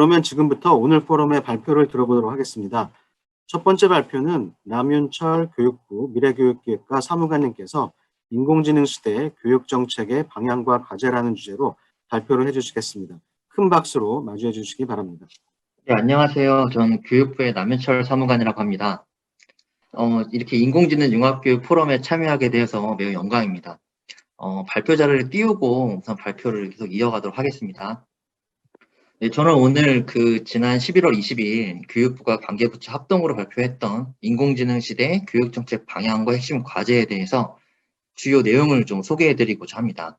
그러면 지금부터 오늘 포럼의 발표를 들어보도록 하겠습니다. 첫 번째 발표는 남윤철 교육부 미래교육기획과 사무관님께서 인공지능 시대의 교육정책의 방향과 과제라는 주제로 발표를 해주시겠습니다. 큰 박수로 맞이해 주시기 바랍니다. 네, 안녕하세요. 저는 교육부의 남현철 사무관이라고 합니다. 이렇게 인공지능 융합교육 포럼에 참여하게 되어서 매우 영광입니다. 발표 자료를 띄우고 우선 발표를 계속 이어가도록 하겠습니다. 네, 저는 오늘 지난 11월 20일 교육부가 관계부처 합동으로 발표했던 인공지능 시대 교육정책 방향과 핵심 과제에 대해서 주요 내용을 좀 소개해드리고자 합니다.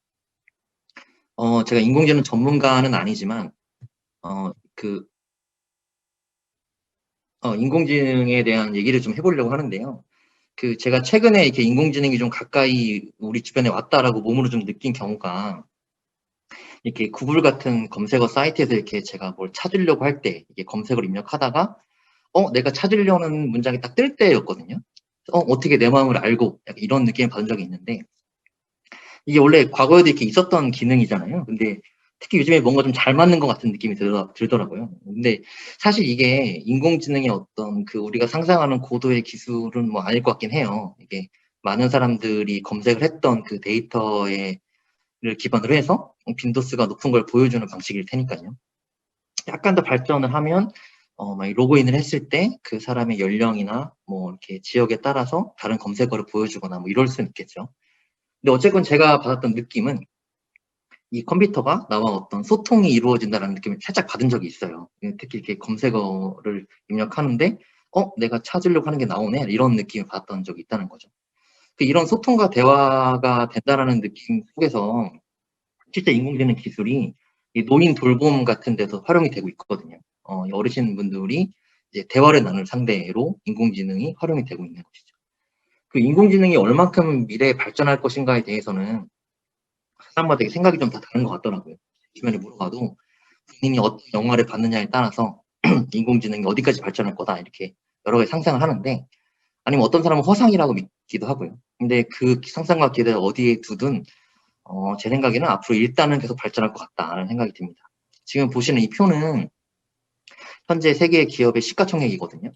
제가 인공지능 전문가는 아니지만, 인공지능에 대한 얘기를 좀 해보려고 하는데요. 제가 최근에 이렇게 인공지능이 좀 가까이 우리 주변에 왔다라고 몸으로 좀 느낀 경우가, 이렇게 구글 같은 검색어 사이트에서 이렇게 제가 뭘 찾으려고 할 때, 이게 검색어를 입력하다가, 내가 찾으려는 문장이 딱 뜰 때였거든요. 어떻게 내 마음을 알고, 약간 이런 느낌을 받은 적이 있는데, 이게 원래 과거에도 이렇게 있었던 기능이잖아요. 근데 특히 요즘에 뭔가 좀 잘 맞는 것 같은 느낌이 들더라고요. 근데 사실 이게 인공지능의 어떤 우리가 상상하는 고도의 기술은 뭐 아닐 것 같긴 해요. 이게 많은 사람들이 검색을 했던 그 데이터를 기반으로 해서 빈도수가 높은 걸 보여주는 방식일 테니까요. 약간 더 발전을 하면 막 로그인을 했을 때 그 사람의 연령이나 뭐 이렇게 지역에 따라서 다른 검색어를 보여주거나 뭐 이럴 수는 있겠죠. 근데 어쨌건 제가 받았던 느낌은 이 컴퓨터가 나와 어떤 소통이 이루어진다는 느낌을 살짝 받은 적이 있어요. 특히 이렇게 검색어를 입력하는데, 내가 찾으려고 하는 게 나오네? 이런 느낌을 받았던 적이 있다는 거죠. 이런 소통과 대화가 된다는 느낌 속에서 실제 인공지능 기술이 이 노인 돌봄 같은 데서 활용이 되고 있거든요. 어르신분들이 이제 대화를 나눌 상대로 인공지능이 활용이 되고 있는 것이죠. 인공지능이 얼만큼 미래에 발전할 것인가에 대해서는 사람마다 되게 생각이 좀 다 다른 것 같더라고요. 주변에 물어봐도 본인이 어떤 영화를 봤느냐에 따라서 인공지능이 어디까지 발전할 거다 이렇게 여러 가지 상상을 하는데, 아니면 어떤 사람은 허상이라고 믿기도 하고요. 근데 그 상상과 기대를 어디에 두든 제 생각에는 앞으로 일단은 계속 발전할 것 같다라는 생각이 듭니다. 지금 보시는 이 표는 현재 세계 기업의 시가총액이거든요.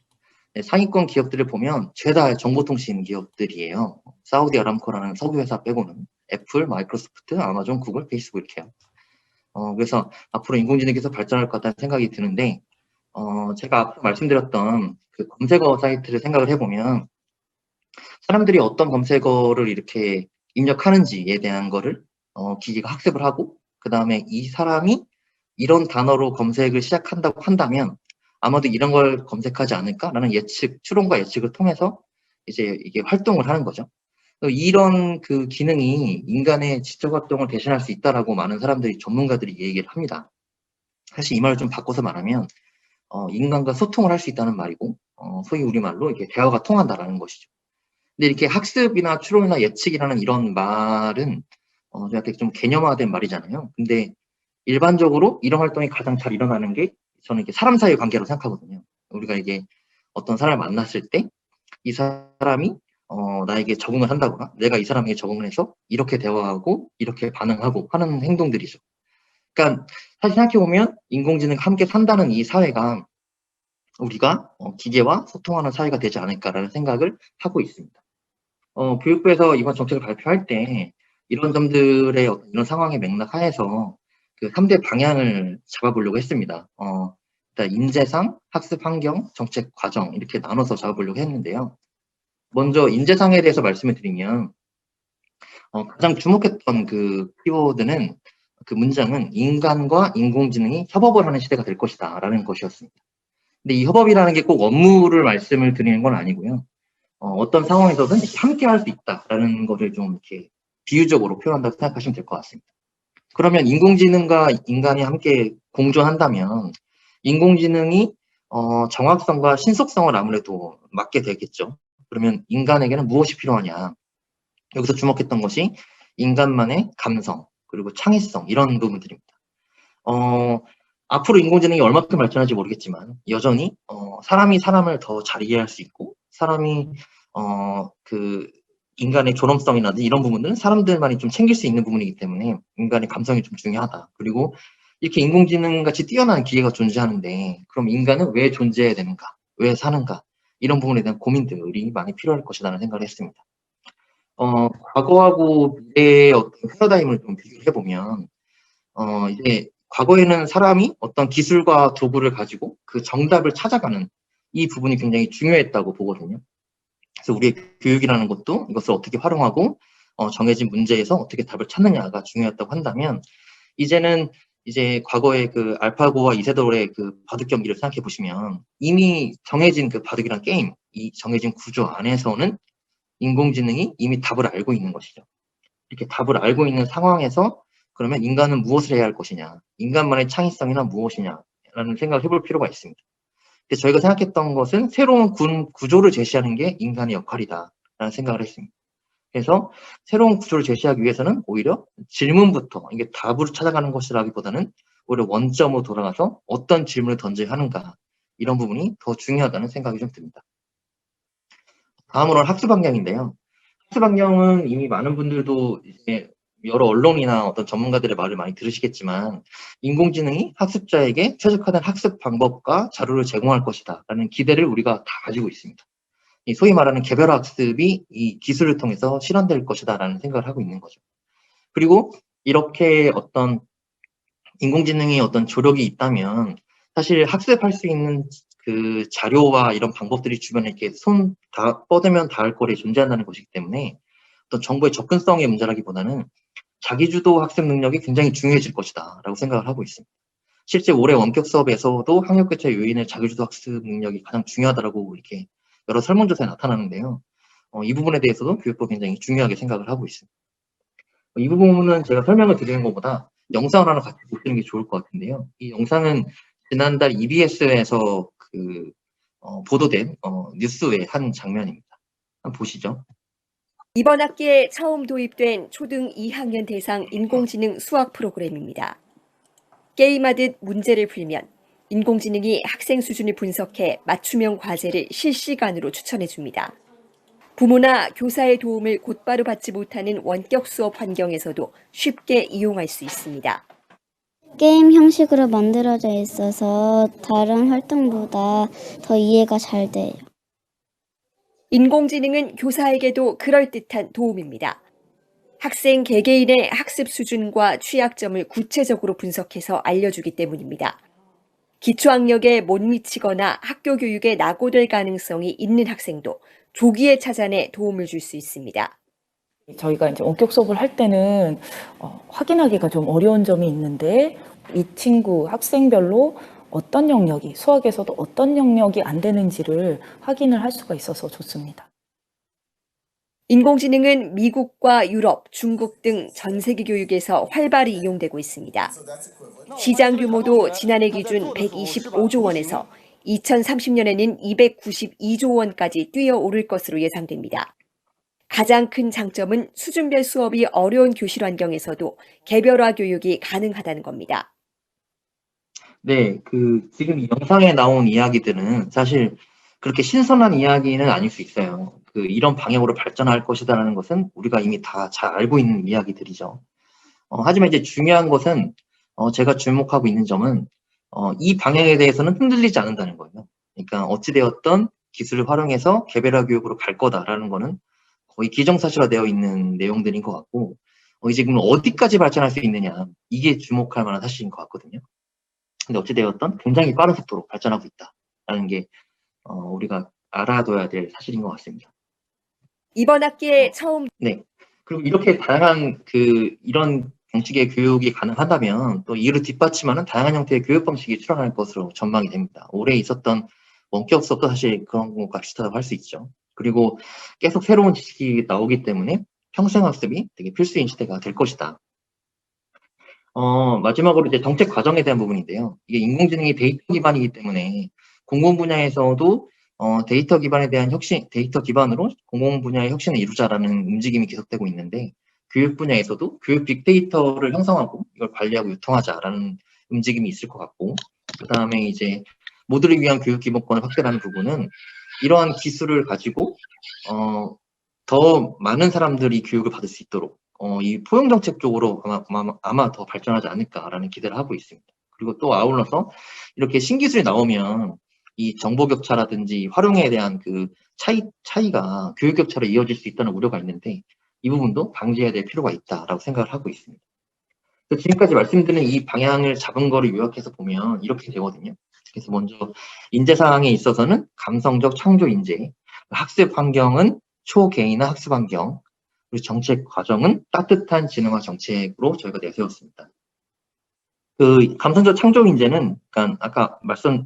네, 상위권 기업들을 보면 죄다 정보통신 기업들이에요. 사우디 아람코라는 석유 회사 빼고는 애플, 마이크로소프트, 아마존, 구글, 페이스북 이렇게요. 그래서 앞으로 인공지능이 계속 발전할 것 같다는 생각이 드는데, 제가 앞서 말씀드렸던 그 검색어 사이트를 생각을 해보면 사람들이 어떤 검색어를 이렇게 입력하는지에 대한 거를 기기가 학습을 하고, 그 다음에 이 사람이 이런 단어로 검색을 시작한다고 한다면 아마도 이런 걸 검색하지 않을까라는 추론과 예측을 통해서 이제 이게 활동을 하는 거죠. 이런 기능이 인간의 지적 활동을 대신할 수 있다라고 많은 사람들이, 전문가들이 얘기를 합니다. 사실 이 말을 좀 바꿔서 말하면 인간과 소통을 할 수 있다는 말이고, 소위 우리말로 이게 대화가 통한다라는 것이죠. 근데 이렇게 학습이나 추론이나 예측이라는 이런 말은 이렇게 좀 개념화된 말이잖아요. 근데 일반적으로 이런 활동이 가장 잘 일어나는 게 저는 이게 사람 사이의 관계로 생각하거든요. 우리가 이게 어떤 사람을 만났을 때 이 사람이 나에게 적응을 한다거나 내가 이 사람에게 적응을 해서 이렇게 대화하고 이렇게 반응하고 하는 행동들이죠. 그러니까 사실 생각해보면 인공지능과 함께 산다는 이 사회가 우리가 기계와 소통하는 사회가 되지 않을까라는 생각을 하고 있습니다. 교육부에서 이번 정책을 발표할 때 이런 점들의 이런 상황의 맥락 하에서 3대 방향을 잡아보려고 했습니다. 일단 인재상, 학습 환경, 정책 과정 이렇게 나눠서 잡아보려고 했는데요. 먼저 인재상에 대해서 말씀을 드리면 가장 주목했던 키워드는 문장은 인간과 인공지능이 협업을 하는 시대가 될 것이다 라는 것이었습니다. 근데 이 협업이라는 게 꼭 업무를 말씀을 드리는 건 아니고요. 어떤 상황에서든 함께 할 수 있다라는 것을 좀 이렇게 비유적으로 표현한다고 생각하시면 될 것 같습니다. 그러면 인공지능과 인간이 함께 공존한다면 인공지능이 정확성과 신속성을 아무래도 맡게 되겠죠. 그러면 인간에게는 무엇이 필요하냐? 여기서 주목했던 것이 인간만의 감성, 그리고 창의성 이런 부분들입니다. 앞으로 인공지능이 얼마큼 발전할지 모르겠지만 여전히 사람이 사람을 더 잘 이해할 수 있고, 사람이 인간의 존엄성이라든지 이런 부분들은 사람들만이 좀 챙길 수 있는 부분이기 때문에 인간의 감성이 좀 중요하다. 그리고 이렇게 인공지능 같이 뛰어난 기계가 존재하는데 그럼 인간은 왜 존재해야 되는가? 왜 사는가? 이런 부분에 대한 고민들이 많이 필요할 것이라는 생각을 했습니다. 과거하고 미래의 어떤 패러다임을 좀 비교를 해보면 이제 과거에는 사람이 어떤 기술과 도구를 가지고 그 정답을 찾아가는 이 부분이 굉장히 중요했다고 보거든요. 그래서 우리의 교육이라는 것도 이것을 어떻게 활용하고 정해진 문제에서 어떻게 답을 찾느냐가 중요했다고 한다면 이제는 이제 과거의 그 알파고와 이세돌의 그 바둑 경기를 생각해 보시면 이미 정해진 그 바둑이란 게임, 이 정해진 구조 안에서는 인공지능이 이미 답을 알고 있는 것이죠. 이렇게 답을 알고 있는 상황에서 그러면 인간은 무엇을 해야 할 것이냐, 인간만의 창의성이나 무엇이냐라는 생각을 해볼 필요가 있습니다. 그래서 저희가 생각했던 것은 새로운 구조를 제시하는 게 인간의 역할이다라는 생각을 했습니다. 그래서 새로운 구조를 제시하기 위해서는 오히려 질문부터 이게 답을 찾아가는 것이라기보다는 오히려 원점으로 돌아가서 어떤 질문을 던져야 하는가 이런 부분이 더 중요하다는 생각이 좀 듭니다. 다음으로는 학습 환경인데요. 학습 환경은 이미 많은 분들도 이제 여러 언론이나 어떤 전문가들의 말을 많이 들으시겠지만 인공지능이 학습자에게 최적화된 학습 방법과 자료를 제공할 것이다라는 기대를 우리가 다 가지고 있습니다. 이 소위 말하는 개별 학습이 이 기술을 통해서 실현될 것이다라는 생각을 하고 있는 거죠. 그리고 이렇게 어떤 인공지능의 어떤 조력이 있다면 사실 학습할 수 있는 그 자료와 이런 방법들이 주변에 이렇게 손 다 뻗으면 닿을 거리에 존재한다는 것이기 때문에 어떤 정보의 접근성의 문제라기보다는 자기주도 학습 능력이 굉장히 중요해질 것이다라고 생각을 하고 있습니다. 실제 올해 원격 수업에서도 학력 교차 요인의 자기주도 학습 능력이 가장 중요하다라고 이렇게 여러 설문조사에 나타나는데요. 이 부분에 대해서도 교육부 굉장히 중요하게 생각을 하고 있습니다. 이 부분은 제가 설명을 드리는 것보다 영상을 하나 같이 보시는 게 좋을 것 같은데요. 이 영상은 지난달 EBS에서 그 보도된 뉴스의 한 장면입니다. 한번 보시죠. 이번 학기에 처음 도입된 초등 2학년 대상 인공지능 수학 프로그램입니다. 게임하듯 문제를 풀면 인공지능이 학생 수준을 분석해 맞춤형 과제를 실시간으로 추천해 줍니다. 부모나 교사의 도움을 곧바로 받지 못하는 원격 수업 환경에서도 쉽게 이용할 수 있습니다. 게임 형식으로 만들어져 있어서 다른 활동보다 더 이해가 잘 돼요. 인공지능은 교사에게도 그럴듯한 도움입니다. 학생 개개인의 학습 수준과 취약점을 구체적으로 분석해서 알려주기 때문입니다. 기초학력에 못 미치거나 학교 교육에 낙오될 가능성이 있는 학생도 조기에 찾아내 도움을 줄 수 있습니다. 저희가 이제 원격 수업을 할 때는 확인하기가 좀 어려운 점이 있는데 이 친구 학생별로 어떤 영역이 수학에서도 어떤 영역이 안 되는지를 확인을 할 수가 있어서 좋습니다. 인공지능은 미국과 유럽, 중국 등 전 세계 교육에서 활발히 이용되고 있습니다. 시장 규모도 지난해 기준 125조 원에서 2030년에는 292조 원까지 뛰어오를 것으로 예상됩니다. 가장 큰 장점은 수준별 수업이 어려운 교실 환경에서도 개별화 교육이 가능하다는 겁니다. 네, 지금 이 영상에 나온 이야기들은 사실 그렇게 신선한 이야기는 아닐 수 있어요. 이런 방향으로 발전할 것이다라는 것은 우리가 이미 다 잘 알고 있는 이야기들이죠. 하지만 이제 중요한 것은, 제가 주목하고 있는 점은, 이 방향에 대해서는 흔들리지 않는다는 거예요. 그러니까 어찌되었던 기술을 활용해서 개별화 교육으로 갈 거다라는 거는 거의 기정사실화되어 있는 내용들인 것 같고, 이제 그럼 어디까지 발전할 수 있느냐, 이게 주목할 만한 사실인 것 같거든요. 근데 어찌되었던 굉장히 빠른 속도로 발전하고 있다라는 게 우리가 알아둬야 될 사실인 것 같습니다. 이번 학기에 처음 네. 그리고 이렇게 다양한 이런 방식의 교육이 가능하다면 또 이를 뒷받침하는 다양한 형태의 교육 방식이 출현할 것으로 전망이 됩니다. 올해 있었던 원격 수업도 사실 그런 것과 비슷하다고 할 수 있죠. 그리고 계속 새로운 지식이 나오기 때문에 평생학습이 되게 필수인 시대가 될 것이다. 마지막으로 이제 정책 과정에 대한 부분인데요. 이게 인공지능이 데이터 기반이기 때문에 공공 분야에서도 데이터 기반에 대한 혁신, 데이터 기반으로 공공 분야의 혁신을 이루자라는 움직임이 계속되고 있는데 교육 분야에서도 교육 빅데이터를 형성하고 이걸 관리하고 유통하자라는 움직임이 있을 것 같고 그다음에 이제 모두를 위한 교육 기본권을 확대하는 부분은 이러한 기술을 가지고 더 많은 사람들이 교육을 받을 수 있도록 이 포용 정책 쪽으로 아마 더 발전하지 않을까라는 기대를 하고 있습니다. 그리고 또 아울러서 이렇게 신기술이 나오면 이 정보 격차라든지 활용에 대한 그 차이가 교육 격차로 이어질 수 있다는 우려가 있는데 이 부분도 방지해야 될 필요가 있다라고 생각을 하고 있습니다. 그래서 지금까지 말씀드린 이 방향을 잡은 거를 요약해서 보면 이렇게 되거든요. 그래서 먼저 인재사항에 있어서는 감성적 창조 인재, 학습 환경은 초개인화 학습 환경, 그리고 정책 과정은 따뜻한 진흥화 정책으로 저희가 내세웠습니다. 그 감성적 창조 인재는 그러니까 아까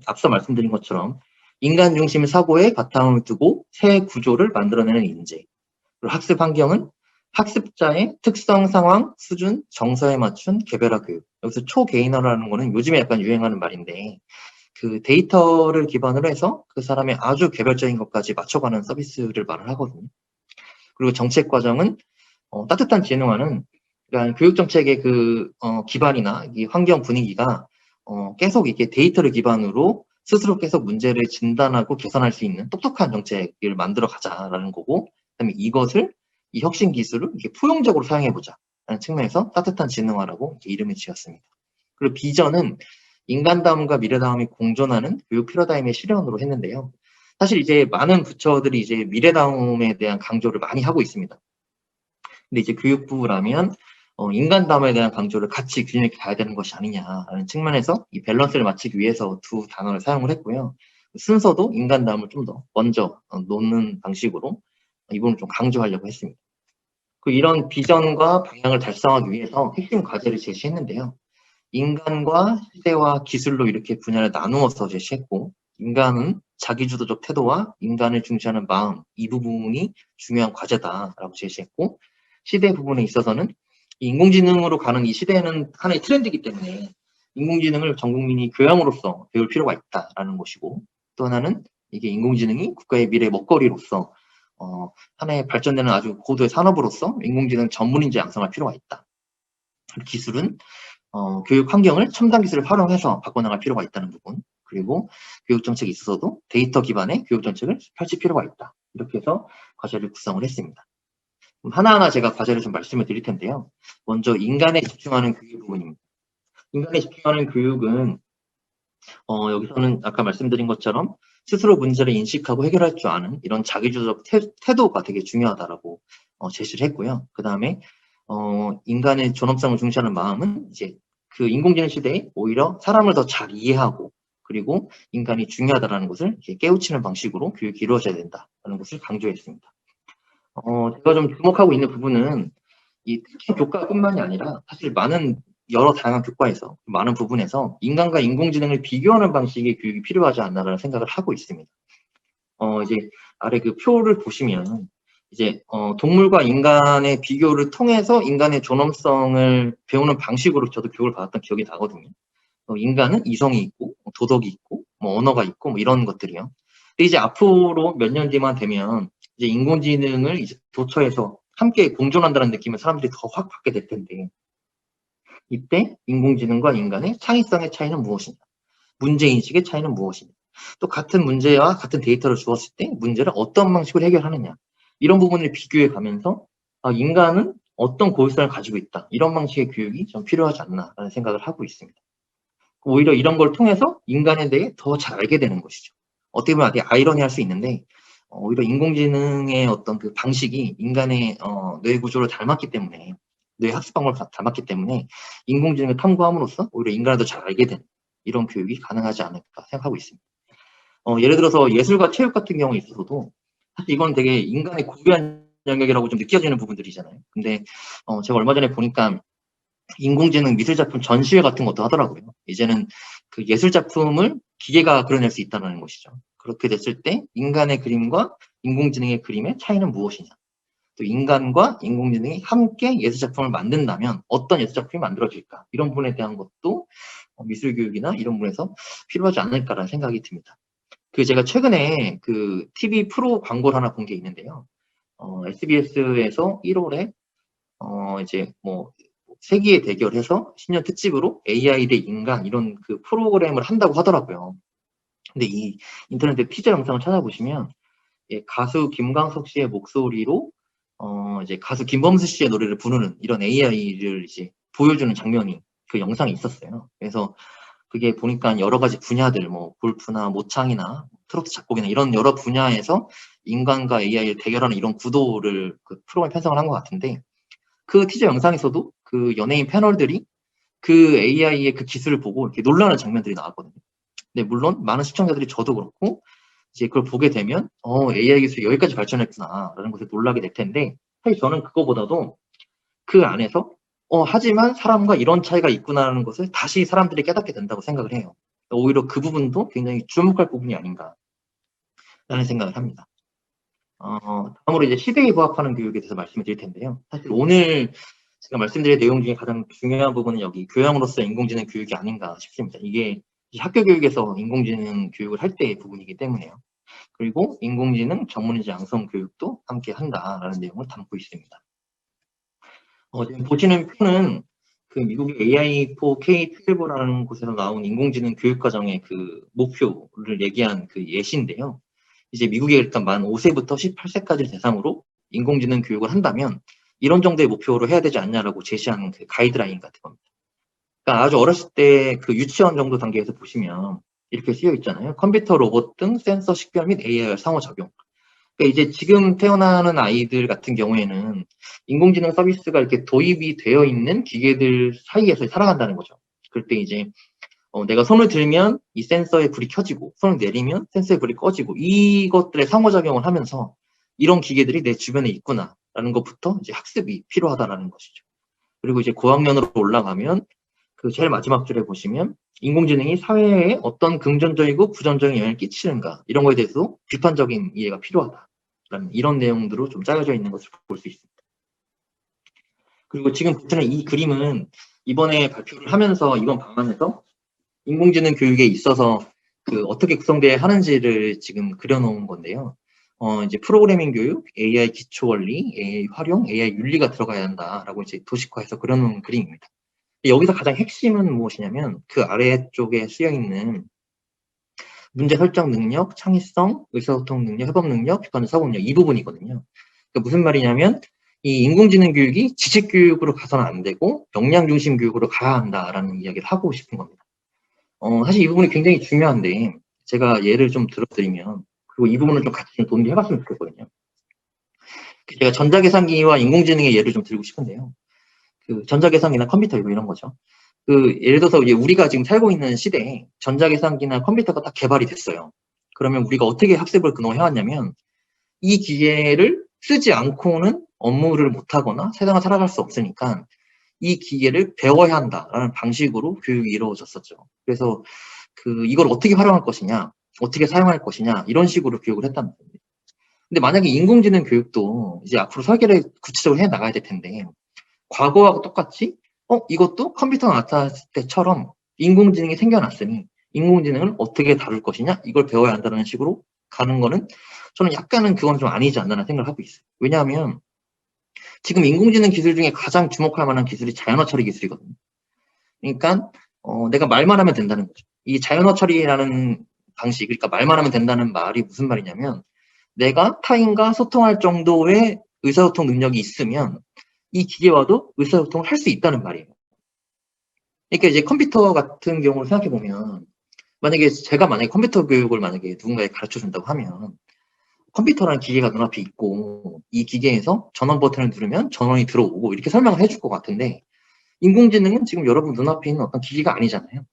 앞서 말씀드린 것처럼 인간 중심 사고에 바탕을 두고 새 구조를 만들어내는 인재. 그리고 학습 환경은 학습자의 특성, 상황, 수준, 정서에 맞춘 개별화 교육. 여기서 초개인화라는 거는 요즘에 약간 유행하는 말인데 그 데이터를 기반으로 해서 그 사람의 아주 개별적인 것까지 맞춰가는 서비스를 말을 하거든요. 그리고 정책 과정은 따뜻한 진흥화는 그러니까 교육 정책의 그 기반이나 이 환경 분위기가 계속 이렇게 데이터를 기반으로 스스로 계속 문제를 진단하고 개선할 수 있는 똑똑한 정책을 만들어 가자라는 거고, 그다음에 이것을 이 혁신 기술을 이렇게 포용적으로 사용해 보자라는 측면에서 따뜻한 진흥화라고 이렇게 이름을 지었습니다. 그리고 비전은 인간다움과 미래다움이 공존하는 교육 패러다임의 실현으로 했는데요. 사실 이제 많은 부처들이 이제 미래다움에 대한 강조를 많이 하고 있습니다. 근데 이제 교육부라면 인간다움에 대한 강조를 같이 균형 있게 가야 되는 것이 아니냐라는 측면에서 이 밸런스를 맞추기 위해서 두 단어를 사용을 했고요. 순서도 인간다움을 좀 더 먼저 놓는 방식으로 이 부분을 좀 강조하려고 했습니다. 이런 비전과 방향을 달성하기 위해서 핵심 과제를 제시했는데요. 인간과 시대와 기술로 이렇게 분야를 나누어서 제시했고, 인간은 자기주도적 태도와 인간을 중시하는 마음, 이 부분이 중요한 과제다라고 제시했고, 시대 부분에 있어서는 인공지능으로 가는 이 시대는 하나의 트렌드이기 때문에 인공지능을 전 국민이 교양으로서 배울 필요가 있다라는 것이고, 또 하나는 이게 인공지능이 국가의 미래 먹거리로서 하나의 발전되는 아주 고도의 산업으로서 인공지능 전문인재 양성할 필요가 있다. 기술은 교육 환경을 첨단 기술을 활용해서 바꿔나갈 필요가 있다는 부분, 그리고 교육 정책에 있어서도 데이터 기반의 교육 정책을 펼칠 필요가 있다. 이렇게 해서 과제를 구성을 했습니다. 하나하나 제가 과제를 좀 말씀을 드릴 텐데요. 먼저 인간에 집중하는 교육 부분입니다. 인간에 집중하는 교육은 여기서는 아까 말씀드린 것처럼 스스로 문제를 인식하고 해결할 줄 아는 이런 자기주도적 태도가 되게 중요하다라고 제시를 했고요. 그 다음에 인간의 존엄성을 중시하는 마음은 이제 그 인공지능 시대에 오히려 사람을 더 잘 이해하고 그리고 인간이 중요하다라는 것을 이렇게 깨우치는 방식으로 교육이 이루어져야 된다라는 것을 강조했습니다. 제가 좀 주목하고 있는 부분은 이 특히 교과뿐만이 아니라 사실 여러 다양한 교과에서 많은 부분에서 인간과 인공지능을 비교하는 방식의 교육이 필요하지 않나라는 생각을 하고 있습니다. 이제 아래 그 표를 보시면 이제 동물과 인간의 비교를 통해서 인간의 존엄성을 배우는 방식으로 저도 교육을 받았던 기억이 나거든요. 인간은 이성이 있고 도덕이 있고 언어가 있고 이런 것들이요. 근데 이제 앞으로 몇 년 뒤만 되면 이제 인공지능을 이제 도처에서 함께 공존한다는 느낌을 사람들이 더 확 받게 될 텐데, 이때 인공지능과 인간의 창의성의 차이는 무엇이냐, 문제인식의 차이는 무엇이냐, 또 같은 문제와 같은 데이터를 주었을 때 문제를 어떤 방식으로 해결하느냐, 이런 부분을 비교해 가면서 인간은 어떤 고유성을 가지고 있다, 이런 방식의 교육이 좀 필요하지 않나라는 생각을 하고 있습니다. 오히려 이런 걸 통해서 인간에 대해 더 잘 알게 되는 것이죠. 어떻게 보면 되게 아이러니할 수 있는데 오히려 인공지능의 어떤 그 방식이 인간의 뇌 구조를 닮았기 때문에, 뇌 학습 방법을 닮았기 때문에 인공지능을 탐구함으로써 오히려 인간을 더 잘 알게 되는 이런 교육이 가능하지 않을까 생각하고 있습니다. 예를 들어서 예술과 체육 같은 경우에 있어서도 사실 이건 되게 인간의 고유한 영역이라고 좀 느껴지는 부분들이잖아요. 근데 제가 얼마 전에 보니까 인공지능 미술작품 전시회 같은 것도 하더라고요. 이제는 그 예술작품을 기계가 그려낼 수 있다는 것이죠. 그렇게 됐을 때 인간의 그림과 인공지능의 그림의 차이는 무엇이냐, 또 인간과 인공지능이 함께 예술작품을 만든다면 어떤 예술작품이 만들어질까, 이런 부분에 대한 것도 미술교육이나 이런 부분에서 필요하지 않을까라는 생각이 듭니다. 제가 최근에 그 TV 프로 광고를 하나 본 게 있는데요. SBS에서 1월에 이제 세기의 대결해서 신년 특집으로 AI 대 인간 이런 그 프로그램을 한다고 하더라고요. 근데 이 인터넷에 티저 영상을 찾아보시면 가수 김광석 씨의 목소리로 이제 가수 김범수 씨의 노래를 부르는 이런 AI를 이제 보여주는 장면이 그 영상에 있었어요. 그래서 그게 보니까 여러 가지 분야들, 뭐 골프나 모창이나 트로트 작곡이나 이런 여러 분야에서 인간과 AI를 대결하는 이런 구도를 그 프로그램 편성을 한 것 같은데, 그 티저 영상에서도 그 연예인 패널들이 그 AI의 그 기술을 보고 이렇게 놀라는 장면들이 나왔거든요. 근데 물론 많은 시청자들이 저도 그렇고 이제 그걸 보게 되면 AI 기술이 여기까지 발전했구나라는 것에 놀라게 될 텐데, 사실 저는 그거보다도 그 안에서 하지만 사람과 이런 차이가 있구나라는 것을 다시 사람들이 깨닫게 된다고 생각을 해요. 오히려 그 부분도 굉장히 주목할 부분이 아닌가라는 생각을 합니다. 다음으로 이제 시대에 부합하는 교육에 대해서 말씀을 드릴 텐데요. 사실 오늘 제가 말씀드릴 내용 중에 가장 중요한 부분은 여기 교양으로서 인공지능 교육이 아닌가 싶습니다. 이게 학교 교육에서 인공지능 교육을 할 때의 부분이기 때문에요. 그리고 인공지능 전문의자 양성 교육도 함께 한다라는 내용을 담고 있습니다. 지금 보시는 표는 그 미국의 AI4 K-12라는 곳에서 나온 인공지능 교육과정의 그 목표를 얘기한 그 예시인데요. 이제 미국에 일단 만 5세부터 18세까지를 대상으로 인공지능 교육을 한다면 이런 정도의 목표로 해야 되지 않냐라고 제시하는 그 가이드라인 같은 겁니다. 그러니까 아주 어렸을 때 그 유치원 정도 단계에서 보시면 이렇게 쓰여 있잖아요. 컴퓨터, 로봇 등 센서 식별 및 AI 상호작용. 그러니까 이제 지금 태어나는 아이들 같은 경우에는 인공지능 서비스가 이렇게 도입이 되어 있는 기계들 사이에서 살아간다는 거죠. 그럴 때 이제 내가 손을 들면 이 센서의 불이 켜지고 손을 내리면 센서의 불이 꺼지고 이것들의 상호작용을 하면서 이런 기계들이 내 주변에 있구나라는 것부터 이제 학습이 필요하다라는 것이죠. 그리고 이제 고학년으로 올라가면 그 제일 마지막 줄에 보시면 인공지능이 사회에 어떤 긍정적이고 부정적인 영향을 끼치는가 이런 거에 대해서 비판적인 이해가 필요하다라는 이런 내용들로 좀 짜여져 있는 것을 볼 수 있습니다. 그리고 지금 보시는 이 그림은 이번에 발표를 하면서 이번 방안에서 인공지능 교육에 있어서 그 어떻게 구성돼야 하는지를 지금 그려놓은 건데요. 이제 프로그래밍 교육, AI 기초 원리, AI 활용, AI 윤리가 들어가야 한다라고 이제 도식화해서 그려놓은 그림입니다. 여기서 가장 핵심은 무엇이냐면 그 아래쪽에 쓰여 있는 문제 설정 능력, 창의성, 의사소통 능력, 협업 능력, 비판 사고 능력 이 부분이거든요. 그러니까 무슨 말이냐면 이 인공지능 교육이 지식 교육으로 가서는 안 되고 역량 중심 교육으로 가야 한다라는 이야기를 하고 싶은 겁니다. 사실 이 부분이 굉장히 중요한데 제가 예를 좀 들어드리면 그리고 이 부분을 좀 같이 좀 논의해봤으면 좋겠거든요. 제가 전자계산기와 인공지능의 예를 좀 들고 싶은데요. 그 전자계산기나 컴퓨터 이런 거죠. 그 예를 들어서 이제 우리가 지금 살고 있는 시대에 전자계산기나 컴퓨터가 딱 개발이 됐어요. 그러면 우리가 어떻게 학습을 그동안 해왔냐면 이 기계를 쓰지 않고는 업무를 못하거나 세상을 살아갈 수 없으니까 이 기계를 배워야 한다라는 방식으로 교육이 이루어졌었죠. 그래서 그 이걸 어떻게 활용할 것이냐, 어떻게 사용할 것이냐 이런 식으로 교육을 했단 말입니다. 근데 만약에 인공지능 교육도 이제 앞으로 설계를 구체적으로 해 나가야 될 텐데 과거하고 똑같이 이것도 컴퓨터가 나타났을 때처럼 인공지능이 생겨났으니 인공지능을 어떻게 다룰 것이냐 이걸 배워야 한다는 식으로 가는 거는 저는 약간은 그건 좀 아니지 않나라는 생각을 하고 있어요. 왜냐하면 지금 인공지능 기술 중에 가장 주목할 만한 기술이 자연어 처리 기술이거든요. 그러니까 내가 말만 하면 된다는 거죠. 이 자연어 처리라는 방식, 그러니까 말만 하면 된다는 말이 무슨 말이냐면 내가 타인과 소통할 정도의 의사소통 능력이 있으면 이 기계와도 의사소통을 할 수 있다는 말이에요. 그러니까 이제 컴퓨터 같은 경우를 생각해 보면 제가 컴퓨터 교육을 만약에 누군가에게 가르쳐 준다고 하면 컴퓨터라는 기계가 눈앞에 있고 이 기계에서 전원 버튼을 누르면 전원이 들어오고 이렇게 설명을 해줄 것 같은데 인공지능은 지금 여러분 눈앞에 있는 어떤 기계가 아니잖아요.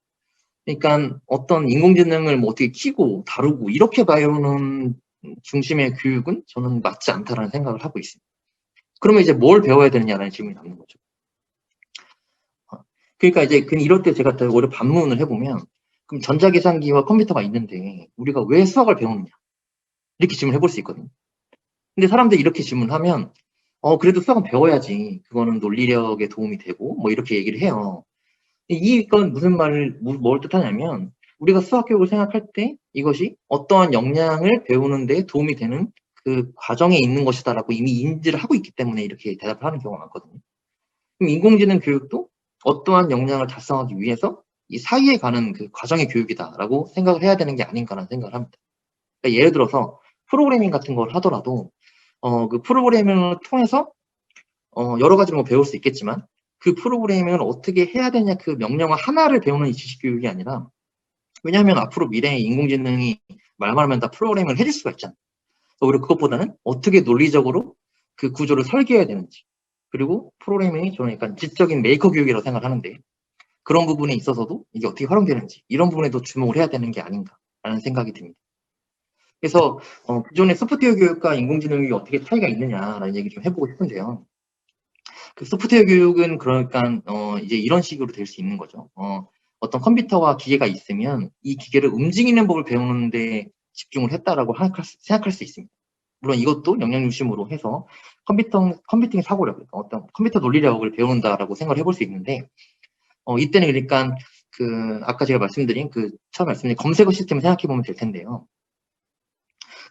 그러니까 어떤 인공지능을 뭐 어떻게 키고 다루고 이렇게 배우는 중심의 교육은 저는 맞지 않다라는 생각을 하고 있습니다. 그러면 이제 뭘 배워야 되느냐라는 질문이 남는 거죠. 그러니까 이제 이럴 때 제가 오히려 반문을 해보면 그럼 전자계산기와 컴퓨터가 있는데 우리가 왜 수학을 배우느냐 이렇게 질문을 해볼 수 있거든요. 근데 사람들이 이렇게 질문하면 그래도 수학은 배워야지. 그거는 논리력에 도움이 되고 뭐 이렇게 얘기를 해요. 이건 뭘 뜻하냐면 우리가 수학 교육을 생각할 때 이것이 어떠한 역량을 배우는 데 도움이 되는 그 과정에 있는 것이다라고 이미 인지를 하고 있기 때문에 이렇게 대답을 하는 경우가 많거든요. 그럼 인공지능 교육도 어떠한 역량을 달성하기 위해서 이 사이에 가는 그 과정의 교육이다라고 생각을 해야 되는 게 아닌가라는 생각을 합니다. 그러니까 예를 들어서 프로그래밍 같은 걸 하더라도 그 프로그래밍을 통해서 여러 가지로 뭐 배울 수 있겠지만 그 프로그래밍을 어떻게 해야 되냐 그 명령어 하나를 배우는 이 지식 교육이 아니라, 왜냐하면 앞으로 미래의 인공지능이 말만 하면 다 프로그래밍을 해줄 수가 있잖아. 오히려 그것보다는 어떻게 논리적으로 그 구조를 설계해야 되는지, 그리고 프로그래밍이 저는 약간 지적인 메이커 교육이라고 생각하는데, 그런 부분에 있어서도 이게 어떻게 활용되는지 이런 부분에 도 주목을 해야 되는 게 아닌가라는 생각이 듭니다. 그래서 기존의 소프트웨어 교육과 인공지능 교육이 어떻게 차이가 있느냐라는 얘기 좀 해보고 싶은데요. 그 소프트웨어 교육은 그러니까 이제 이런 식으로 될 수 있는 거죠. 어떤 컴퓨터와 기계가 있으면 이 기계를 움직이는 법을 배우는데 집중을 했다라고 생각할 수 있습니다. 물론 이것도 영역 중심으로 해서 컴퓨팅 사고력, 그러니까 어떤 컴퓨터 논리력을 배운다라고 생각을 해볼 수 있는데, 이때는 그러니까 아까 제가 말씀드린 처음 말씀드린 검색어 시스템을 생각해 보면 될 텐데요.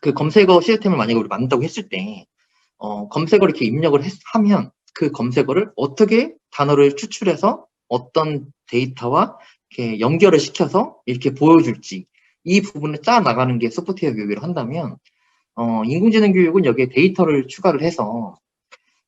그 검색어 시스템을 만약에 우리 만든다고 했을 때, 검색어를 이렇게 입력을 하면 그 검색어를 어떻게 단어를 추출해서 어떤 데이터와 이렇게 연결을 시켜서 이렇게 보여줄지, 이 부분을 짜 나가는 게 소프트웨어 교육을 한다면, 인공지능 교육은 여기에 데이터를 추가를 해서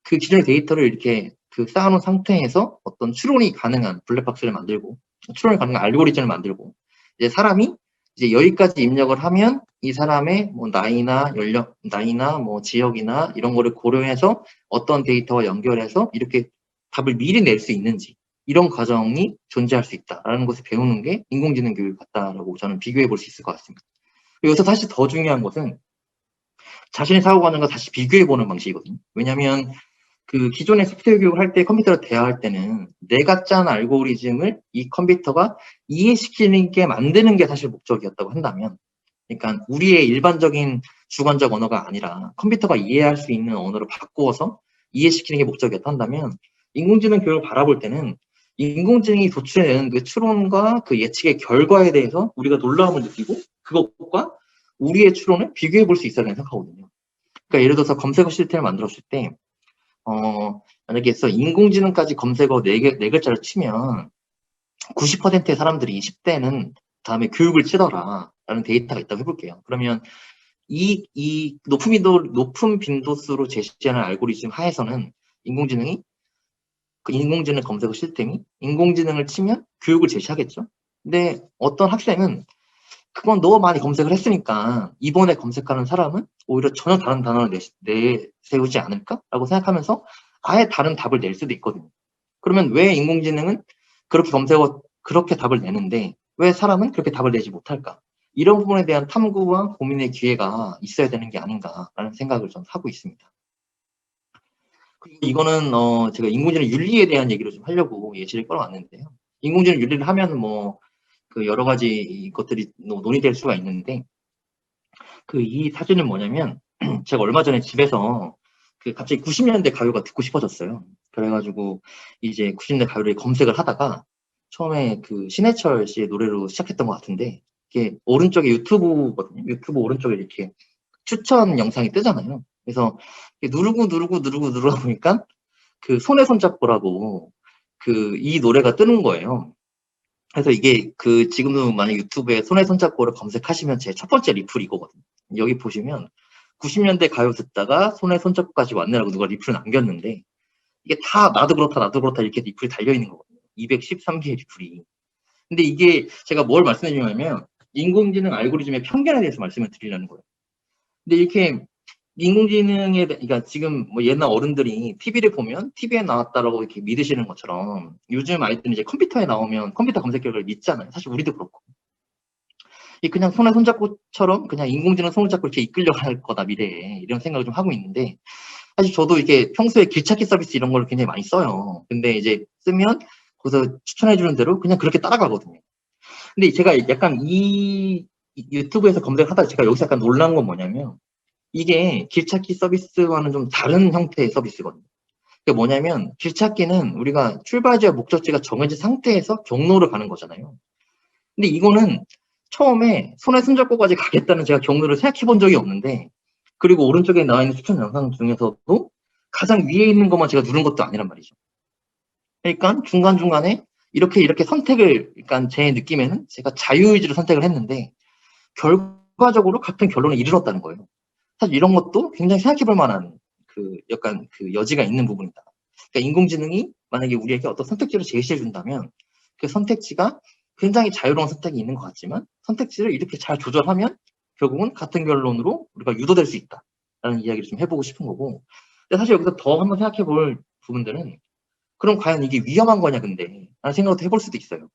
그 기존의 데이터를 이렇게 쌓아놓은 상태에서 어떤 추론이 가능한 블랙박스를 만들고, 추론이 가능한 알고리즘을 만들고, 이제 사람이 이제 여기까지 입력을 하면 이 사람의 뭐 나이나 연령, 나이나 뭐 지역이나 이런 거를 고려해서 어떤 데이터와 연결해서 이렇게 답을 미리 낼 수 있는지, 이런 과정이 존재할 수 있다라는 것을 배우는 게 인공지능 교육 같다라고 저는 비교해 볼 수 있을 것 같습니다. 여기서 사실 더 중요한 것은 자신의 사고관념과 다시 비교해 보는 방식이거든요. 왜냐하면 그 기존의 소프트웨어 교육을 할 때 컴퓨터를 대화할 때는 내가 짠 알고리즘을 이 컴퓨터가 이해시키는 게 만드는 게 사실 목적이었다고 한다면, 그러니까 우리의 일반적인 주관적 언어가 아니라 컴퓨터가 이해할 수 있는 언어로 바꾸어서 이해시키는 게 목적이었다 한다면, 인공지능 교육을 바라볼 때는 인공지능이 도출해내는 그 추론과 그 예측의 결과에 대해서 우리가 놀라움을 느끼고 그것과 우리의 추론을 비교해 볼 수 있어야 된다고 생각하거든요. 그러니까 예를 들어서 검색어 시스템을 만들었을 때 만약에 해서 인공지능까지 검색어 4글자를 치면 90%의 사람들이 10대는 다음에 교육을 치더라 라는 데이터가 있다고 해볼게요. 그러면 이 높은 빈도수로 제시하는 알고리즘 하에서는 인공지능이 그 인공지능 검색어 시스템이 인공지능을 치면 교육을 제시하겠죠. 근데 어떤 학생은 그건 너무 많이 검색을 했으니까 이번에 검색하는 사람은 오히려 전혀 다른 단어를 내세우지 않을까라고 생각하면서 아예 다른 답을 낼 수도 있거든요. 그러면 왜 인공지능은 그렇게 답을 내는데 왜 사람은 그렇게 답을 내지 못할까? 이런 부분에 대한 탐구와 고민의 기회가 있어야 되는 게 아닌가라는 생각을 좀 하고 있습니다. 그리고 이거는 제가 인공지능 윤리에 대한 얘기를 좀 하려고 예시를 끌어왔는데요. 인공지능 윤리를 하면 뭐 그 여러 가지 것들이 논의될 수가 있는데, 이 사진은 뭐냐면 제가 얼마 전에 집에서 갑자기 90년대 가요가 듣고 싶어졌어요. 그래가지고 이제 90년대 가요를 검색을 하다가 처음에 신해철 씨의 노래로 시작했던 것 같은데, 이게 오른쪽에 유튜브거든요. 유튜브 오른쪽에 이렇게 추천 영상이 뜨잖아요. 그래서 누르다 보니까 손에 손잡고라고 이 노래가 뜨는 거예요. 그래서 이게 지금도 만약 유튜브에 손에 손잡고를 검색하시면 제 첫 번째 리플이 이거거든요. 여기 보시면 90년대 가요 듣다가 손에 손잡고까지 왔네라고 누가 리플을 남겼는데, 이게 다 나도 그렇다 이렇게 리플이 달려있는 거거든요. 213개의 리플이. 근데 이게 제가 뭘 말씀드리냐면 인공지능 알고리즘의 편견에 대해서 말씀을 드리려는 거예요. 근데 이렇게 그러니까 지금 뭐 옛날 어른들이 TV를 보면 TV에 나왔다라고 이렇게 믿으시는 것처럼 요즘 아이들은 이제 컴퓨터에 나오면 컴퓨터 검색 결과를 믿잖아요. 사실 우리도 그렇고. 그냥 손에 손잡고처럼 그냥 인공지능 손을 잡고 이렇게 이끌려 갈 거다 미래에, 이런 생각을 좀 하고 있는데, 사실 저도 이렇게 평소에 길찾기 서비스 이런 걸 굉장히 많이 써요. 근데 이제 쓰면 거기서 추천해주는 대로 그냥 그렇게 따라가거든요. 근데 제가 약간 이 유튜브에서 검색하다가 제가 여기서 약간 놀란 건 뭐냐면, 이게 길찾기 서비스와는 좀 다른 형태의 서비스거든요. 그게 뭐냐면 길찾기는 우리가 출발지와 목적지가 정해진 상태에서 경로를 가는 거잖아요. 근데 이거는 처음에 손에 손잡고까지 가겠다는 제가 경로를 생각해 본 적이 없는데, 그리고 오른쪽에 나와 있는 추천 영상 중에서도 가장 위에 있는 것만 제가 누른 것도 아니란 말이죠. 그러니까 중간중간에 이렇게 선택을, 그러니까 제 느낌에는 제가 자유의지로 선택을 했는데 결과적으로 같은 결론에 이르렀다는 거예요. 사실 이런 것도 굉장히 생각해 볼 만한 약간 여지가 있는 부분이다. 그러니까 인공지능이 만약에 우리에게 어떤 선택지를 제시해 준다면 그 선택지가 굉장히 자유로운 선택이 있는 것 같지만 선택지를 이렇게 잘 조절하면 결국은 같은 결론으로 우리가 유도될 수 있다라는 이야기를 좀 해보고 싶은 거고. 근데 사실 여기서 더 한번 생각해 볼 부분들은 그럼 과연 이게 위험한 거냐 근데 라는 생각도 해볼 수도 있어요.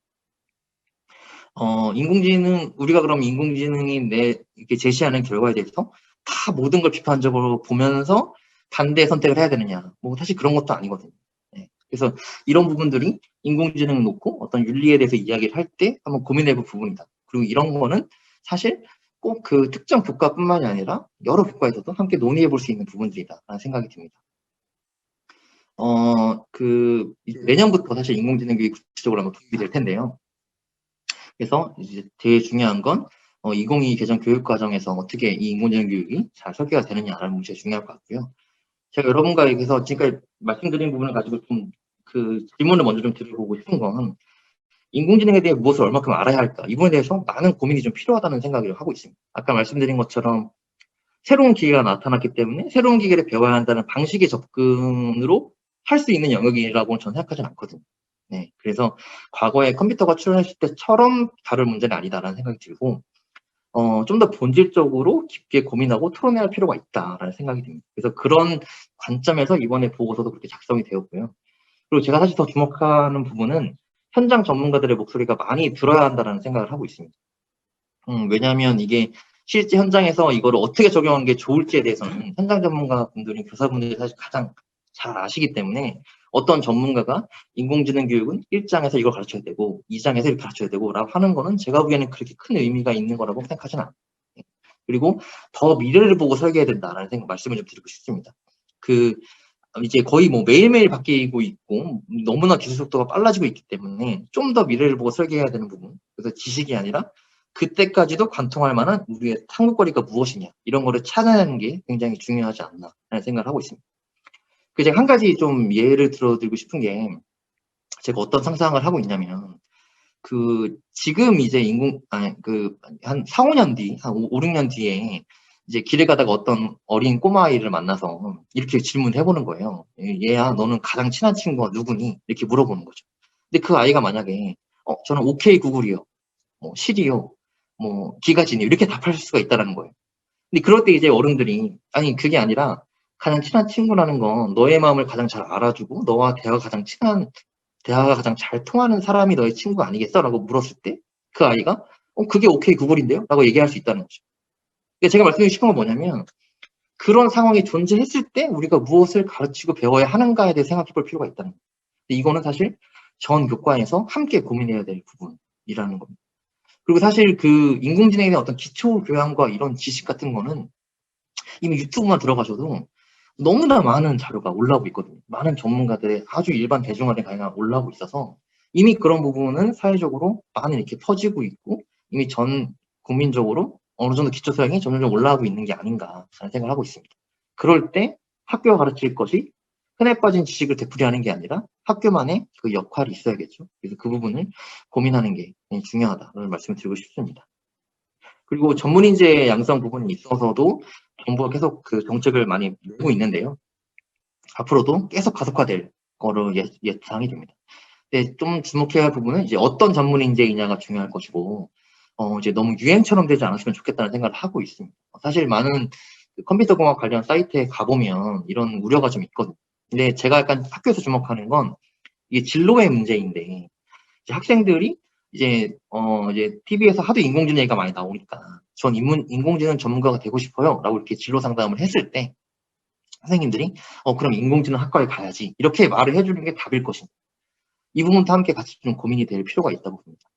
우리가 그럼 인공지능이 이렇게 제시하는 결과에 대해서 다 모든 걸 비판적으로 보면서 반대 선택을 해야 되느냐. 뭐 사실 그런 것도 아니거든요. 네. 그래서 이런 부분들이 인공지능을 놓고 어떤 윤리에 대해서 이야기를 할 때 한번 고민해 볼 부분이다. 그리고 이런 거는 사실 꼭 그 특정 교과뿐만이 아니라 여러 교과에서도 함께 논의해 볼 수 있는 부분들이다라는 생각이 듭니다. 이제 내년부터 사실 인공지능 교육이 구체적으로 한번 도입이 될 텐데요. 그래서 이제 제일 중요한 건 2022 개정 교육 과정에서 어떻게 이 인공지능 교육이 잘 설계가 되느냐라는 문제가 중요할 것 같고요. 제가 여러분과 여기서 지금까지 말씀드린 부분을 가지고 좀 질문을 먼저 좀 드려보고 싶은 건 인공지능에 대해 무엇을 얼마큼 알아야 할까? 이 부분에 대해서 많은 고민이 좀 필요하다는 생각을 하고 있습니다. 아까 말씀드린 것처럼 새로운 기계가 나타났기 때문에 새로운 기계를 배워야 한다는 방식의 접근으로 할 수 있는 영역이라고는 저는 생각하지는 않거든요. 네, 그래서 과거에 컴퓨터가 출현했을 때처럼 다룰 문제는 아니다라는 생각이 들고 좀 더 본질적으로 깊게 고민하고 토론해야 할 필요가 있다라는 생각이 듭니다. 그래서 그런 관점에서 이번에 보고서도 그렇게 작성이 되었고요. 그리고 제가 사실 더 주목하는 부분은 현장 전문가들의 목소리가 많이 들어야 한다는 생각을 하고 있습니다. 왜냐하면 이게 실제 현장에서 이거를 어떻게 적용하는 게 좋을지에 대해서는 현장 전문가분들이 교사분들이 사실 가장 잘 아시기 때문에 어떤 전문가가 인공지능 교육은 1장에서 이걸 가르쳐야 되고 2장에서 이렇게 가르쳐야 되고 라고 하는 거는 제가 보기에는 그렇게 큰 의미가 있는 거라고 생각하지는 않아요. 그리고 더 미래를 보고 설계해야 된다라는 말씀을 좀 드리고 싶습니다. 이제 거의 뭐 매일매일 바뀌고 있고 너무나 기술 속도가 빨라지고 있기 때문에 좀 더 미래를 보고 설계해야 되는 부분. 그래서 지식이 아니라 그때까지도 관통할 만한 우리의 탐구거리가 무엇이냐 이런 거를 찾아내는 게 굉장히 중요하지 않나라는 생각을 하고 있습니다. 제가 한 가지 좀 예를 들어드리고 싶은 게 제가 어떤 상상을 하고 있냐면 지금 이제 한 4, 5년 뒤, 한 5, 6년 뒤에 이제 길에 가다가 어떤 어린 꼬마아이를 만나서 이렇게 질문을 해보는 거예요. 얘야, 너는 가장 친한 친구가 누구니? 이렇게 물어보는 거죠. 근데 그 아이가 만약에 저는 OK 구글이요, 뭐 시리요, 뭐 기가진이요 이렇게 답할 수가 있다는 거예요. 근데 그럴 때 이제 어른들이 아니 그게 아니라 가장 친한 친구라는 건 너의 마음을 가장 잘 알아주고 너와 대화가 가장 잘 통하는 사람이 너의 친구 아니겠어? 라고 물었을 때 그 아이가 그게 OK 구글인데요? 라고 얘기할 수 있다는 거죠. 그러니까 제가 말씀드리고 싶은 건 뭐냐면 그런 상황이 존재했을 때 우리가 무엇을 가르치고 배워야 하는가에 대해 생각해 볼 필요가 있다는 거예요. 이거는 사실 전 교과에서 함께 고민해야 될 부분이라는 겁니다. 그리고 사실 인공지능에 대한 어떤 기초 교양과 이런 지식 같은 거는 이미 유튜브만 들어가셔도 너무나 많은 자료가 올라오고 있거든요. 많은 전문가들의 아주 일반 대중화된 강의가 올라오고 있어서 이미 그런 부분은 사회적으로 많이 이렇게 퍼지고 있고 이미 전 국민적으로 어느 정도 기초 소양이 점점 올라가고 있는 게 아닌가 하는 생각을 하고 있습니다. 그럴 때 학교가 가르칠 것이 흔해 빠진 지식을 되풀이하는 게 아니라 학교만의 그 역할이 있어야겠죠. 그래서 그 부분을 고민하는 게 중요하다는 말씀을 드리고 싶습니다. 그리고 전문인재 양성 부분이 있어서도 정부가 계속 정책을 많이 내고 있는데요. 앞으로도 계속 가속화될 거로 예상이 됩니다. 근데 좀 주목해야 할 부분은 이제 어떤 전문인재이냐가 중요할 것이고, 이제 너무 유행처럼 되지 않았으면 좋겠다는 생각을 하고 있습니다. 사실 많은 컴퓨터공학 관련 사이트에 가보면 이런 우려가 좀 있거든요. 근데 제가 약간 학교에서 주목하는 건 이게 진로의 문제인데, 이제 학생들이 이제 TV에서 하도 인공지능 얘기가 많이 나오니까 전 인공지능 전문가가 되고 싶어요 라고 이렇게 진로 상담을 했을 때 선생님들이 그럼 인공지능 학과에 가야지 이렇게 말을 해주는 게 답일 것입니다. 이 부분도 함께 같이 좀 고민이 될 필요가 있다고 봅니다.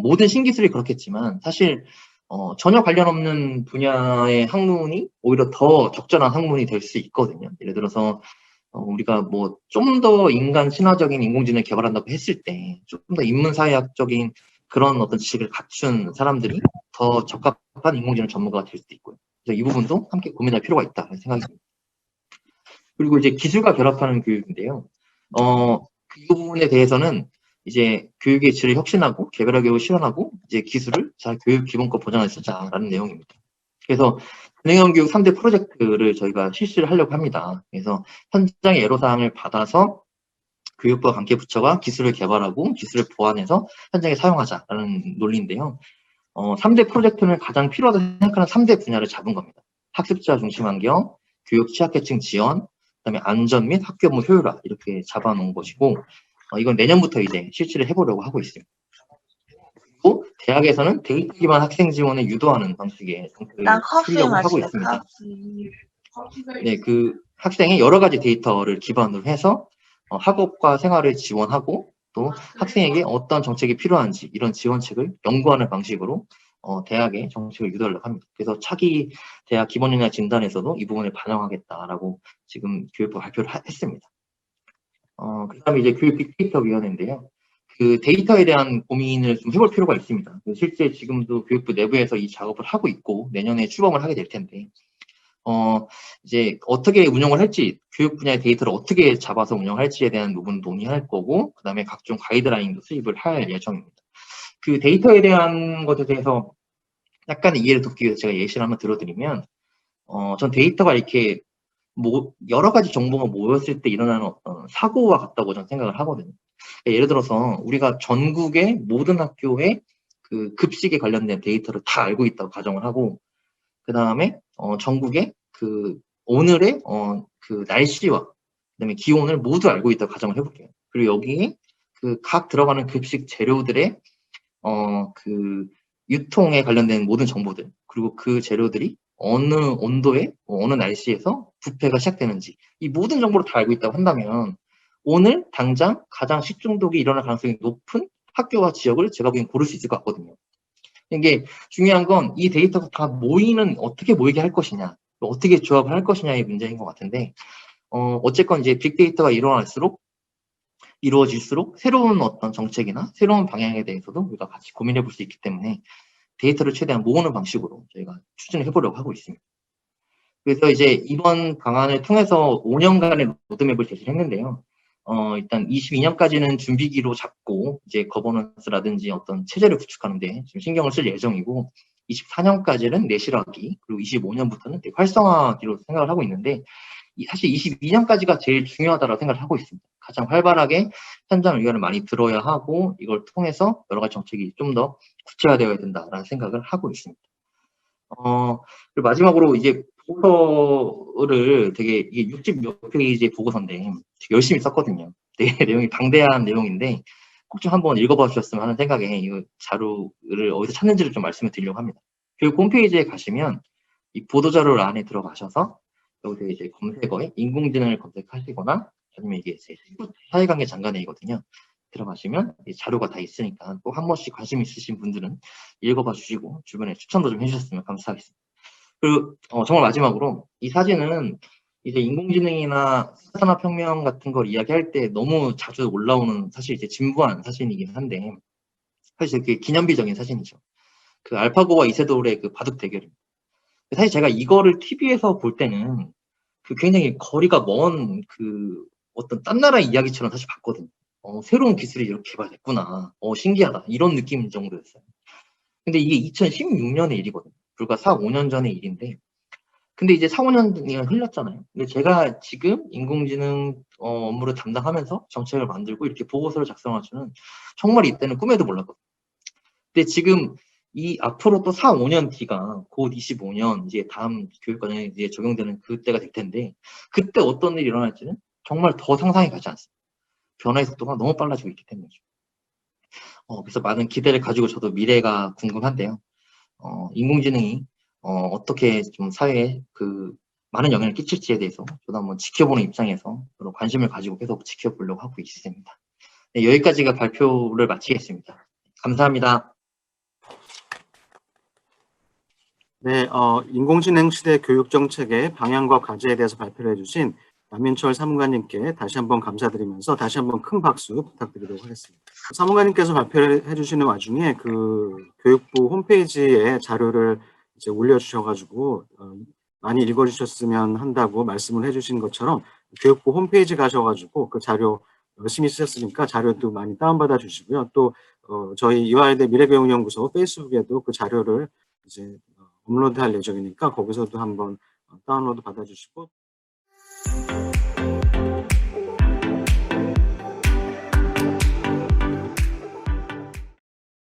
모든 신기술이 그렇겠지만 사실 전혀 관련 없는 분야의 학문이 오히려 더 적절한 학문이 될 수 있거든요. 예를 들어서 우리가 뭐 좀 더 인간 친화적인 인공지능을 개발한다고 했을 때 좀 더 인문사회학적인 그런 어떤 지식을 갖춘 사람들이 더 적합한 인공지능 전문가가 될 수도 있고요. 그래서 이 부분도 함께 고민할 필요가 있다는 생각이 듭니다. 그리고 이제 기술과 결합하는 교육인데요. 이 부분에 대해서는 이제 교육의 질을 혁신하고 개별화 교육을 실현하고 이제 기술을 잘 교육 기본권 보장을 쓰자라는 내용입니다. 그래서 가능형 교육 3대 프로젝트를 저희가 실시를 하려고 합니다. 그래서 현장의 애로사항을 받아서 교육부와 관계부처가 기술을 개발하고 기술을 보완해서 현장에 사용하자라는 논리인데요. 3대 프로젝트는 가장 필요하다고 생각하는 3대 분야를 잡은 겁니다. 학습자 중심 환경, 교육 취약계층 지원, 그다음에 안전 및 학교 업무 효율화 이렇게 잡아놓은 것이고 이건 내년부터 이제 실시를 해보려고 하고 있습니다. 그리고 대학에서는 데이터 기반 학생 지원을 유도하는 방식의 정책을 쓰려고 하고 있습니다. 네, 그 학생의 여러 가지 데이터를 기반으로 해서 학업과 생활을 지원하고 또 학생에게 어떤 정책이 필요한지 이런 지원책을 연구하는 방식으로 대학의 정책을 유도하려고 합니다. 그래서 차기 대학 기본역량 진단에서도 이 부분을 반영하겠다라고 지금 교육부가 발표를 했습니다. 그다음에 이제 교육 빅데이터 위원회인데요. 그 데이터에 대한 고민을 좀 해볼 필요가 있습니다. 실제 지금도 교육부 내부에서 이 작업을 하고 있고 내년에 출범을 하게 될 텐데 이제 어떻게 운영을 할지, 교육 분야의 데이터를 어떻게 잡아서 운영할지에 대한 부분 논의할 거고, 그 다음에 각종 가이드라인도 수립을 할 예정입니다. 그 데이터에 대한 것에 대해서 약간의 이해를 돕기 위해서 제가 예시를 한번 들어드리면, 전 데이터가 이렇게 여러 가지 정보가 모였을 때 일어나는 어떤 사고와 같다고 저는 생각을 하거든요. 예를 들어서 우리가 전국의 모든 학교의 그 급식에 관련된 데이터를 다 알고 있다고 가정을 하고, 그 다음에 전국의 그 오늘의 그 날씨와 그다음에 기온을 모두 알고 있다고 가정을 해볼게요. 그리고 여기에 그 각 들어가는 급식 재료들의 그 유통에 관련된 모든 정보들 그리고 그 재료들이 어느 온도에 어느 날씨에서 부패가 시작되는지 이 모든 정보를 다 알고 있다고 한다면 오늘 당장 가장 식중독이 일어날 가능성이 높은 학교와 지역을 제가 보기엔 고를 수 있을 것 같거든요. 이게 중요한 건 이 데이터가 다 모이는 어떻게 모이게 할 것이냐, 어떻게 조합을 할 것이냐의 문제인 것 같은데 어쨌건 이제 빅데이터가 이루어질수록 새로운 어떤 정책이나 새로운 방향에 대해서도 우리가 같이 고민해 볼 수 있기 때문에 데이터를 최대한 모으는 방식으로 저희가 추진을 해보려고 하고 있습니다. 그래서 이제 이번 방안을 통해서 5년간의 로드맵을 제시를 했는데요. 일단 22년까지는 준비기로 잡고 이제 거버넌스라든지 어떤 체제를 구축하는데 지금 신경을 쓸 예정이고 24년까지는 내실화기 그리고 25년부터는 활성화기로 생각을 하고 있는데 사실 22년까지가 제일 중요하다고 생각을 하고 있습니다. 가장 활발하게 현장 의견을 많이 들어야 하고 이걸 통해서 여러 가지 정책이 좀 더 구체화되어야 된다라는 생각을 하고 있습니다. 그리고 마지막으로 이제 보고서를 되게 이게 60 몇 페이지의 보고서인데 되게 열심히 썼거든요. 되게 내용이 방대한 내용인데 꼭 좀 한번 읽어봐 주셨으면 하는 생각에 이 자료를 어디서 찾는지를 좀 말씀을 드리려고 합니다. 교육 홈페이지에 가시면 이 보도자료 안에 들어가셔서 여기서 이제 검색어에 인공지능을 검색하시거나 아니면 이게 제 사회관계 장관회의거든요. 들어가시면 이 자료가 다 있으니까 또 한 번씩 관심 있으신 분들은 읽어봐 주시고 주변에 추천도 좀 해주셨으면 감사하겠습니다. 그리고 정말 마지막으로 이 사진은 이제 인공지능이나 산업혁명 같은 걸 이야기할 때 너무 자주 올라오는 사실 이제 진부한 사진이긴 한데 사실 되게 기념비적인 사진이죠. 그 알파고와 이세돌의 그 바둑 대결입니다. 사실 제가 이거를 TV에서 볼 때는 그 굉장히 거리가 먼 그 어떤 딴 나라 이야기처럼 사실 봤거든요. 새로운 기술이 이렇게 개발됐구나. 신기하다. 이런 느낌 정도였어요. 근데 이게 2016년의 일이거든요. 불과 4, 5년 전의 일인데 근데 이제 4, 5년이 흘렀잖아요. 근데 제가 지금 인공지능 업무를 담당하면서 정책을 만들고 이렇게 보고서를 작성하주는 정말 이때는 꿈에도 몰랐거든요. 근데 지금 이 앞으로 또 4, 5년 뒤가 곧 25년 이제 다음 교육과정에 이제 적용되는 그때가 될 텐데 그때 어떤 일이 일어날지는 정말 더 상상이 가지 않습니다. 변화의 속도가 너무 빨라지고 있기 때문이죠. 그래서 많은 기대를 가지고 저도 미래가 궁금한데요. 인공지능이 어떻게 좀 사회에 그 많은 영향을 끼칠지에 대해서 저도 한번 지켜보는 입장에서 그런 관심을 가지고 계속 지켜보려고 하고 있습니다. 네, 여기까지가 발표를 마치겠습니다. 감사합니다. 네, 인공지능 시대 교육정책의 방향과 과제에 대해서 발표를 해주신 남윤철 사무관님께 다시 한번 감사드리면서 다시 한번 큰 박수 부탁드리도록 하겠습니다. 사무관님께서 발표를 해주시는 와중에 그 교육부 홈페이지에 자료를 이제 올려주셔가지고 많이 읽어주셨으면 한다고 말씀을 해주신 것처럼 교육부 홈페이지 가셔가지고 그 자료 열심히 쓰셨으니까 자료도 많이 다운받아 주시고요. 또 저희 이화여대 미래교육연구소 페이스북에도 그 자료를 이제 업로드할 예정이니까 거기서도 한번 다운로드 받아주시고